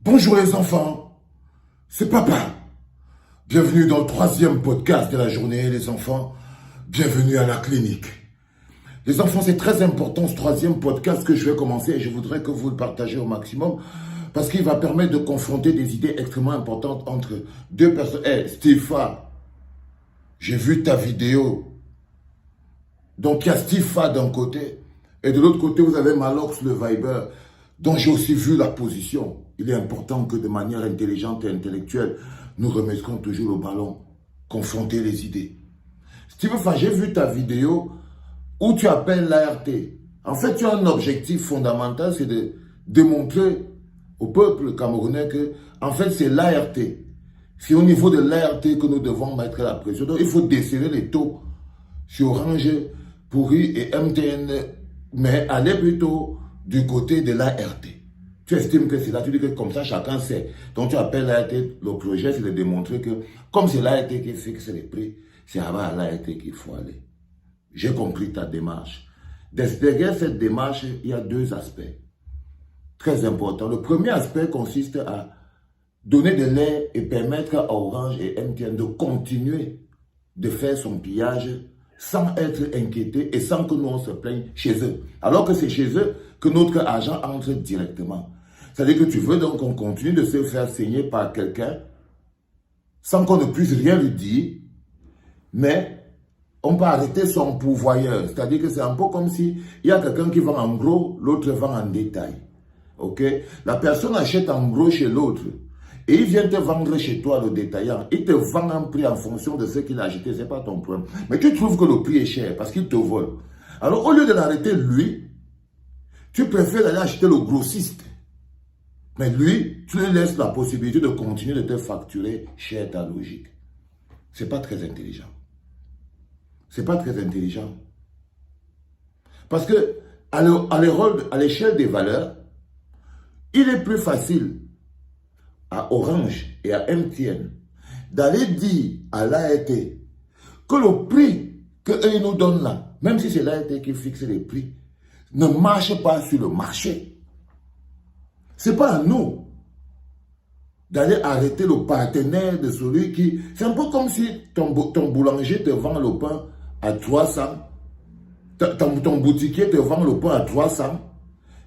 Bonjour les enfants, c'est papa. Bienvenue dans le 3e podcast de la journée, les enfants. Bienvenue à la clinique. Les enfants, c'est très important ce 3e podcast que je vais commencer et je voudrais que vous le partagez au maximum parce qu'il va permettre de confronter des idées extrêmement importantes entre deux personnes. Hey, Stifa, j'ai vu ta vidéo. Donc il y a Stifa d'un côté et de l'autre côté, vous avez Malox le Viber, dont j'ai aussi vu la position. Il est important que de manière intelligente et intellectuelle, nous remettions toujours le ballon, confronter les idées. Stifa, j'ai vu ta vidéo où tu appelles l'ART. En fait, tu as un objectif fondamental, c'est de démontrer au peuple camerounais que, en fait, c'est l'ART. C'est au niveau de l'ART que nous devons mettre la pression. Donc, il faut desserrer les taux sur Orange, Pourri et MTN, mais aller plutôt du côté de l'ART. Tu estimes que c'est là, tu dis que comme ça, chacun sait. Donc, tu appelles l'ART, le projet, c'est de démontrer que, comme c'est l'ART qui fixe les prix, c'est à l'ART qu'il faut aller. J'ai compris ta démarche. Derrière cette démarche, il y a deux aspects très importants. Le premier aspect consiste à donner de l'air et permettre à Orange et MTN de continuer de faire son pillage sans être inquiété et sans que nous on se plaigne chez eux. Alors que c'est chez eux que notre argent entre directement. C'est-à-dire que tu veux donc qu'on continue de se faire saigner par quelqu'un sans qu'on ne puisse rien lui dire, mais on peut arrêter son pourvoyeur. C'est-à-dire que c'est un peu comme si il y a quelqu'un qui vend en gros, l'autre vend en détail. Ok? La personne achète en gros chez l'autre et il vient te vendre chez toi le détaillant. Il te vend un prix en fonction de ce qu'il a acheté, ce n'est pas ton problème. Mais tu trouves que le prix est cher parce qu'il te vole. Alors au lieu de l'arrêter lui, tu préfères aller acheter le grossiste. Mais lui, tu lui laisses la possibilité de continuer de te facturer cher ta logique. Ce n'est pas très intelligent. Ce n'est pas très intelligent. Parce que à l'échelle des valeurs, il est plus facile à Orange et à MTN d'aller dire à l'ART que le prix qu'eux nous donnent là, même si c'est l'ART qui fixe les prix, ne marche pas sur le marché. Ce n'est pas à nous d'aller arrêter le partenaire de celui qui... C'est un peu comme si ton boulanger te vend le pain à 300, ton boutiquier te vend le pain à 300,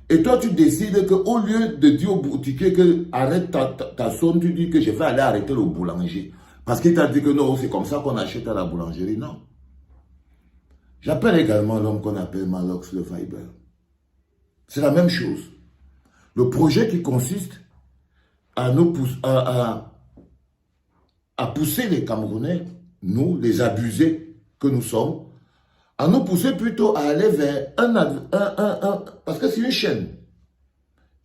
et toi tu décides qu'au lieu de dire au boutiquier que arrête ta somme, tu dis que je vais aller arrêter le boulanger. Parce qu'il t'a dit que non, c'est comme ça qu'on achète à la boulangerie. Non. J'appelle également l'homme qu'on appelle Malox le Viber. C'est la même chose. Le projet qui consiste à pousser les Camerounais, nous, les abusés que nous sommes, à nous pousser plutôt à aller vers parce que c'est une chaîne.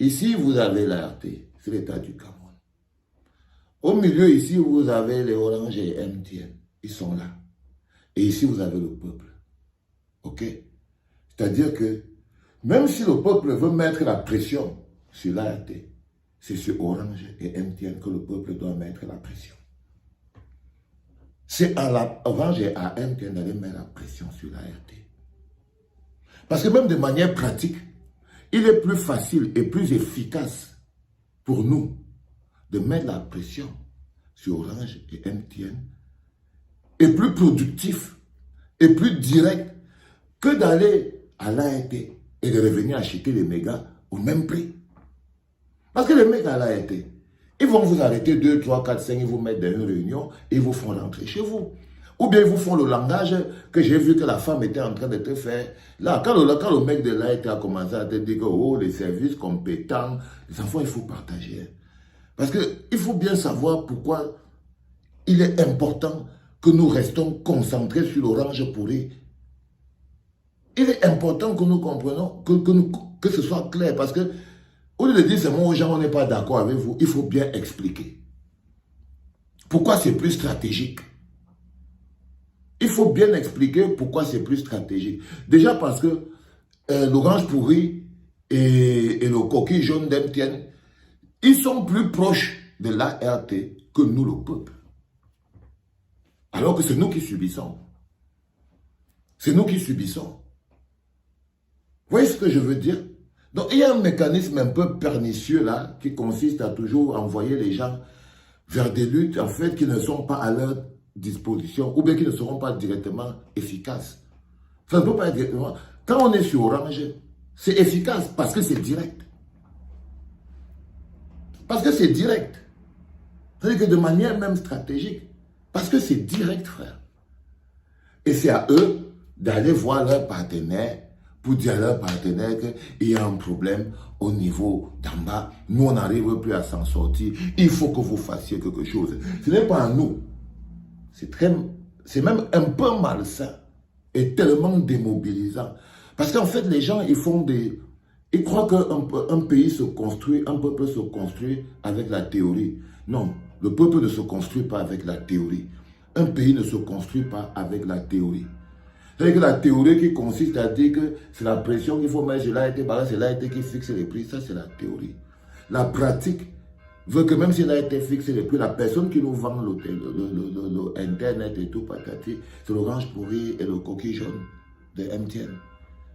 Ici, vous avez l'ART, c'est l'État du Cameroun. Au milieu, ici, vous avez les Orange et MTN. Ils sont là. Et ici, vous avez le peuple. OK? C'est-à-dire que même si le peuple veut mettre la pression sur l'ART, c'est sur Orange et MTN que le peuple doit mettre la pression. C'est à Orange et à MTN d'aller mettre la pression sur l'ART. Parce que même de manière pratique, il est plus facile et plus efficace pour nous de mettre la pression sur Orange et MTN et plus productif et plus direct que d'aller à l'ART et de revenir acheter les mégas au même prix. Parce que les mecs à l'ART, ils vont vous arrêter 2, 3, 4, 5, ils vous mettent dans une réunion et ils vous font rentrer chez vous. Ou bien ils vous font le langage que j'ai vu que la femme était en train de te faire. Là, quand le mec de l'ART a commencé à te dire que oh, les services compétents, les enfants, il faut partager. Parce qu'il faut bien savoir pourquoi il est important que nous restons concentrés sur l'Orange Pourri. Il est important que nous comprenions, que ce soit clair. Parce que au lieu de dire seulement aux gens, on n'est pas d'accord avec vous, il faut bien expliquer. Pourquoi c'est plus stratégique? Il faut bien expliquer pourquoi c'est plus stratégique. Déjà parce que l'Orange Pourri et le coquille jaune d'MTN, ils sont plus proches de l'ART que nous, le peuple. Alors que c'est nous qui subissons. C'est nous qui subissons. Vous voyez ce que je veux dire? Donc, il y a un mécanisme un peu pernicieux là, qui consiste à toujours envoyer les gens vers des luttes, en fait, qui ne sont pas à leur disposition, ou bien qui ne seront pas directement efficaces. Ça ne peut pas être directement. Quand on est sur Orange, c'est efficace parce que c'est direct. Parce que c'est direct. C'est-à-dire que de manière même stratégique. Parce que c'est direct, frère. Et c'est à eux d'aller voir leurs partenaires pour dire à leurs partenaires qu'il y a un problème au niveau d'en bas. Nous, on n'arrive plus à s'en sortir. Il faut que vous fassiez quelque chose. Ce n'est pas à nous. C'est même un peu malsain et tellement démobilisant. Parce qu'en fait, les gens, ils croient qu'un pays se construit, un peuple se construit avec la théorie. Non, le peuple ne se construit pas avec la théorie. Un pays ne se construit pas avec la théorie. C'est-à-dire que la théorie qui consiste à dire que c'est la pression qu'il faut mettre, c'est l'AET qui fixe les prix, ça c'est la théorie. La pratique veut que même si l'AET fixe les prix, la personne qui nous vend l'Internet et tout, patati, c'est l'orange pourri et le coquille jaune de MTN.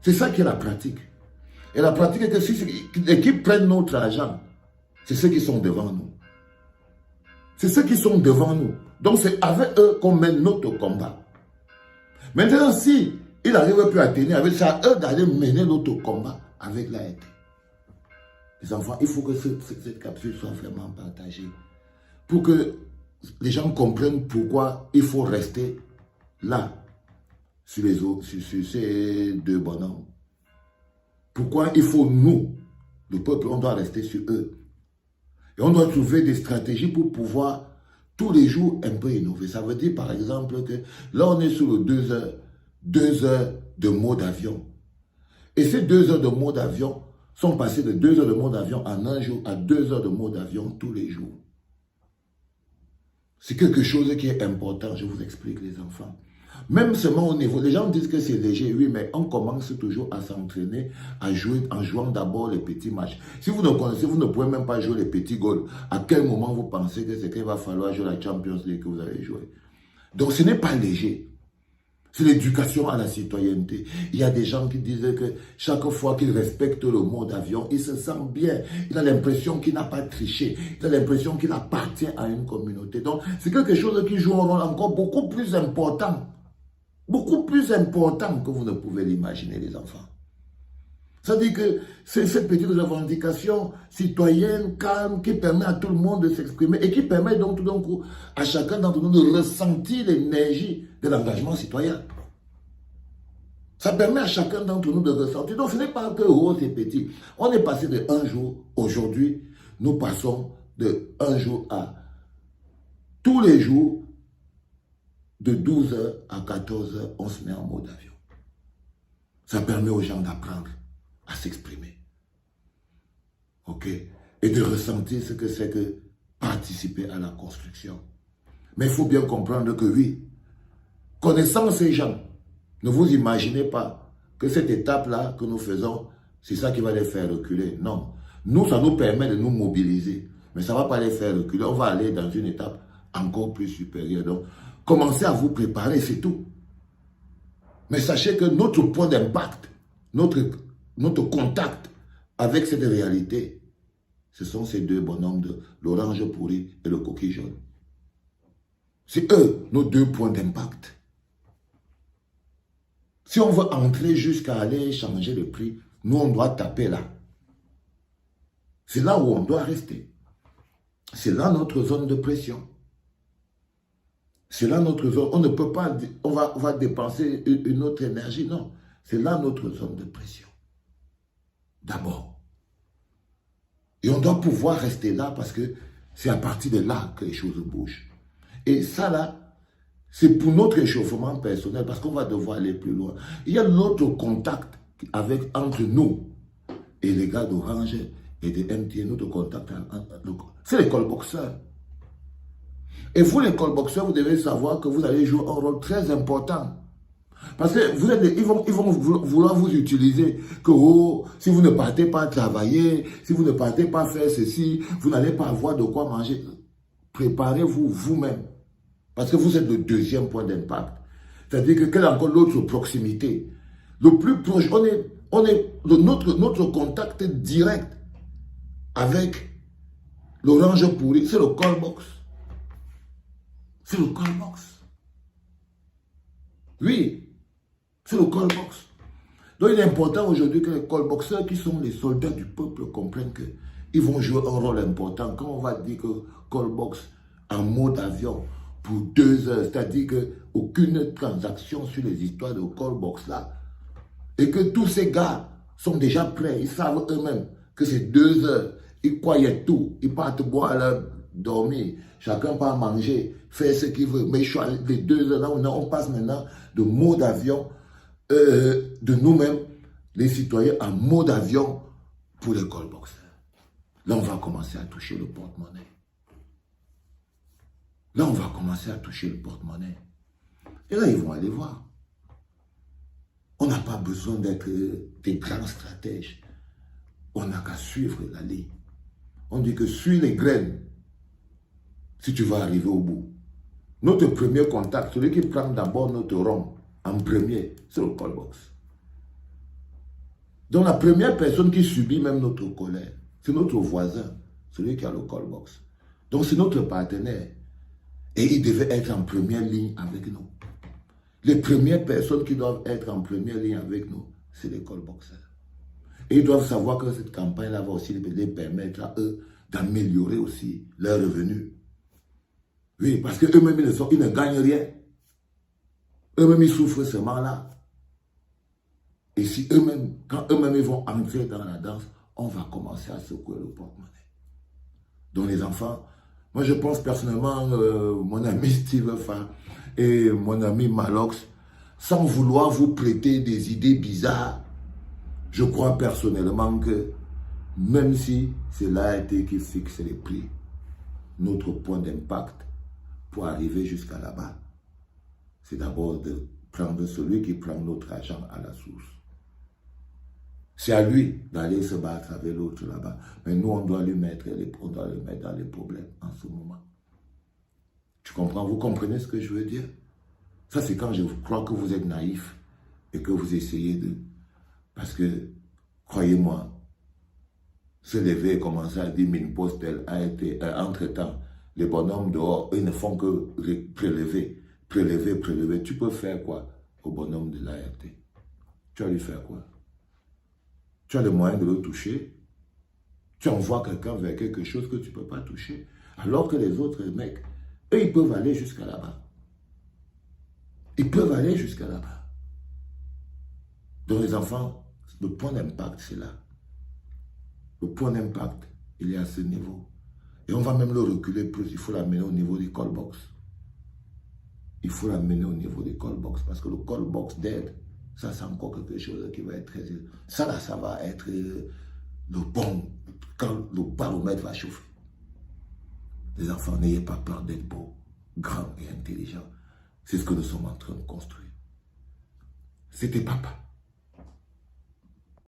C'est ça qui est la pratique. Et la pratique est que si et qui prennent notre argent, c'est ceux qui sont devant nous. C'est ceux qui sont devant nous. Donc c'est avec eux qu'on mène notre combat. Maintenant, si il n'arrive plus à tenir avec ça, eux d'aller mener notre combat avec l'AET. Les enfants, il faut que cette capsule soit vraiment partagée pour que les gens comprennent pourquoi il faut rester là, sur ces deux bonhommes. Pourquoi il faut nous, le peuple, on doit rester sur eux. Et on doit trouver des stratégies pour pouvoir tous les jours un peu innover. Ça veut dire par exemple que là on est sur le 2 heures de mode avion. Et ces 2 heures de mode avion sont passées de 2 heures de mode avion en un jour à 2 heures de mode avion tous les jours. C'est quelque chose qui est important, je vous explique les enfants. Même seulement au niveau, les gens disent que c'est léger, oui, mais on commence toujours à s'entraîner, à jouer en jouant d'abord les petits matchs. Si vous ne connaissez, vous ne pouvez même pas jouer les petits goals. À quel moment vous pensez que c'est qu'il va falloir jouer la Champions League que vous avez joué? Donc ce n'est pas léger. C'est l'éducation à la citoyenneté. Il y a des gens qui disent que chaque fois qu'il respecte le mode avion, il se sent bien. Il a l'impression qu'il n'a pas triché. Il a l'impression qu'il appartient à une communauté. Donc c'est quelque chose qui joue un rôle encore beaucoup plus important. Beaucoup plus important que vous ne pouvez l'imaginer, les enfants. Ça dit que c'est cette petite revendication citoyenne, calme, qui permet à tout le monde de s'exprimer et qui permet donc tout d'un coup à chacun d'entre nous de ressentir l'énergie de l'engagement citoyen. Ça permet à chacun d'entre nous de ressentir. Donc ce n'est pas que oh, c'est petit. On est passé de un jour, aujourd'hui, nous passons de un jour à tous les jours, de 12h à 14h, on se met en mode avion. Ça permet aux gens d'apprendre à s'exprimer. Ok? Et de ressentir ce que c'est que participer à la construction. Mais il faut bien comprendre que oui, connaissant ces gens, ne vous imaginez pas que cette étape-là que nous faisons, c'est ça qui va les faire reculer. Non. Nous, ça nous permet de nous mobiliser. Mais ça ne va pas les faire reculer. On va aller dans une étape encore plus supérieure. Donc, commencez à vous préparer, c'est tout. Mais sachez que notre point d'impact, notre contact avec cette réalité, ce sont ces deux bonhommes de l'orange pourri et le coquille jaune. C'est eux, nos deux points d'impact. Si on veut entrer jusqu'à aller changer le prix, nous on doit taper là. C'est là où on doit rester. C'est là notre zone de pression. C'est là notre zone. On ne peut pas, on va dépenser une autre énergie. Non, c'est là notre zone de pression. D'abord. Et on doit pouvoir rester là parce que c'est à partir de là que les choses bougent. Et ça là, c'est pour notre échauffement personnel parce qu'on va devoir aller plus loin. Il y a notre contact entre nous et les gars d'Orange et de MTN, notre contact. C'est l'école boxeur. Et vous, l'école boxeur, vous devez savoir que vous allez jouer un rôle très important. Parce que ils vont vouloir vous utiliser. Que oh, si vous ne partez pas travailler, si vous ne partez pas faire ceci, vous n'allez pas avoir de quoi manger. Préparez-vous vous-même. Parce que vous êtes le deuxième point d'impact. C'est-à-dire que quelle est encore l'autre proximité? Le plus proche, notre contact direct avec l'orange pourri, c'est le call box. C'est le call box. Oui, c'est le call box. Donc il est important aujourd'hui que les call boxers qui sont les soldats du peuple comprennent qu'ils vont jouer un rôle important. Quand on va dire que call box en mode avion pour 2 heures, c'est-à-dire qu'aucune transaction sur les histoires de call box là, et que tous ces gars sont déjà prêts, ils savent eux-mêmes que c'est 2 heures, ils croyaient tout, ils partent boire, là, dormir, chacun part manger, faire ce qu'il veut, mais les 2 heures là, on passe maintenant de mode avion, de nous-mêmes, les citoyens, en mode avion pour les call boxers. Là, on va commencer à toucher le porte-monnaie. Là, on va commencer à toucher le porte-monnaie. Et là, ils vont aller voir. On n'a pas besoin d'être des grands stratèges. On n'a qu'à suivre la ligne. On dit que suis les graines si tu vas arriver au bout. Notre premier contact, celui qui prend d'abord notre rond en premier, c'est le call box. Donc la première personne qui subit même notre colère, c'est notre voisin, celui qui a le call box. Donc c'est notre partenaire. Et il devait être en première ligne avec nous. Les premières personnes qui doivent être en première ligne avec nous, c'est les call boxers. Et ils doivent savoir que cette campagne-là va aussi les permettre à eux d'améliorer aussi leurs revenus. Oui, parce qu'eux-mêmes, ils ne gagnent rien. Eux-mêmes, ils souffrent seulement là. Et si eux-mêmes, quand eux-mêmes ils vont entrer dans la danse, on va commencer à secouer le porte-monnaie. Donc les enfants, moi je pense personnellement, mon ami Steve Fa et mon ami Malox, sans vouloir vous prêter des idées bizarres, je crois personnellement que même si c'est l'ART qui fixe les prix, notre point d'impact pour arriver jusqu'à là-bas, c'est d'abord de prendre celui qui prend notre argent à la source. C'est à lui d'aller se battre avec l'autre là-bas. Mais nous, on doit le mettre dans les problèmes en ce moment. Tu comprends? Vous comprenez ce que je veux dire? Ça, c'est quand je crois que vous êtes naïf et que vous essayez de... Parce que, croyez-moi, se lever et commencer à dire mine postel a été... entre-temps, les bonhommes dehors, ils ne font que prélever. Tu peux faire quoi au bonhomme de l'ART? Tu vas lui faire quoi? Tu as le moyen de le toucher. Tu envoies quelqu'un vers quelque chose que tu ne peux pas toucher. Alors que les autres mecs, eux, ils peuvent aller jusqu'à là-bas. Ils peuvent aller jusqu'à là-bas. Donc les enfants, le point d'impact, c'est là. Le point d'impact, il est à ce niveau. Et on va même le reculer plus. Il faut l'amener au niveau du call box. Il faut l'amener au niveau du call box. Parce que le call box d'aide, ça c'est encore quelque chose qui va être très... Ça là, ça va être le bon, quand le baromètre va chauffer. Les enfants, n'ayez pas peur d'être beaux, grands et intelligents. C'est ce que nous sommes en train de construire. C'était papa.